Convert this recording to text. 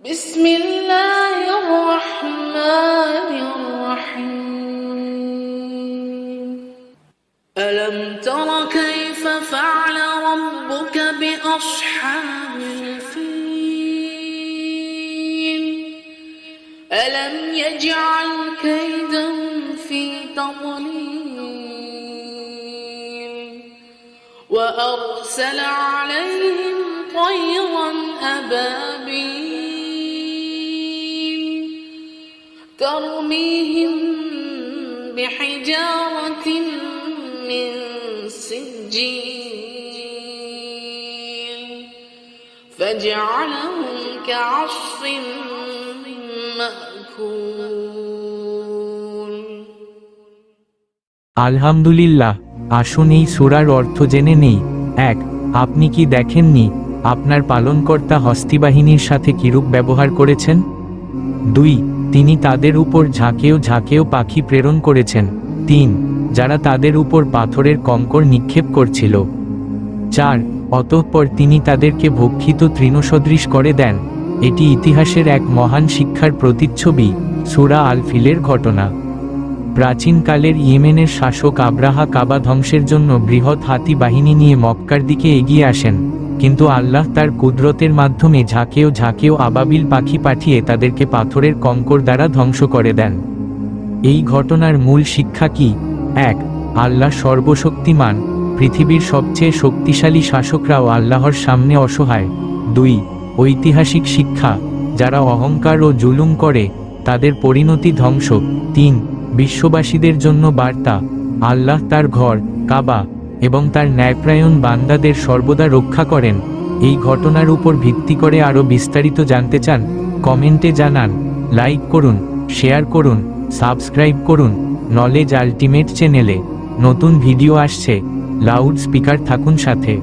بسم الله الرحمن الرحيم ألم تر كيف فعل ربك بأصحاب الفيل ألم يجعل كيدهم في تضليل وأرسل عليهم طيرا أبابيل ترميهم بحجارة من سجيل فجعلهم كعصف مأكول আলহামদুলিল্লাহ। আসুন এই সূরার অর্থ জেনে নেই। ১. আপনি কি দেখেননি আপনার পালনকর্তা হস্তিবাহিনীর সাথে কিরূপ ব্যবহার করেছেন? ২. তিনি তাদের উপর ঝাঁকেও ঝাঁকেও পাখি প্রেরণ করেছেন। ৩. যারা তাদের উপর পাথরের কঙ্কর নিক্ষেপ করছিল। ৪. অতঃপর তিনি তাদেরকে ভক্ষিত তৃণসদৃশ করে দেন। এটি ইতিহাসের এক মহান শিক্ষার প্রতিচ্ছবি, সূরা আল ফিলের ঘটনা। প্রাচীনকালের ইয়েমেনের শাসক আব্রাহা কাবা ধ্বংসের জন্য বৃহৎ হাতি বাহিনী নিয়ে মক্কার দিকে এগিয়ে আসেন, কিন্তু আল্লাহ তার কুদরতের মাধ্যমে ঝাঁকেও ঝাঁকেও আবাবিল পাখি পাঠিয়ে তাদেরকে পাথরের কঙ্কর দ্বারা ধ্বংস করে দেন। এই ঘটনার মূল শিক্ষা কি? ১. আল্লাহ সর্বশক্তিমান, পৃথিবীর সবচেয়ে শক্তিশালী শাসকরাও আল্লাহর সামনে অসহায়। ২. ঐতিহাসিক শিক্ষা, যারা অহংকার ও জুলুম করে তাদের পরিণতি ধ্বংস। ৩. বিশ্ববাসীদের জন্য বার্তা, আল্লাহ তার ঘর কাবা এবং তার ন্যায়প্রায়ণ বান্দাদের সর্বদা রক্ষা করেন। এই ঘটনার উপর ভিত্তি করে আরও বিস্তারিত জানতে চান? কমেন্টে জানান। লাইক করুন, শেয়ার করুন, সাবস্ক্রাইব করুন। নলেজ আলটিমেট চ্যানেলে নতুন ভিডিও আসছে, লাউড স্পিকার থাকুন সাথে।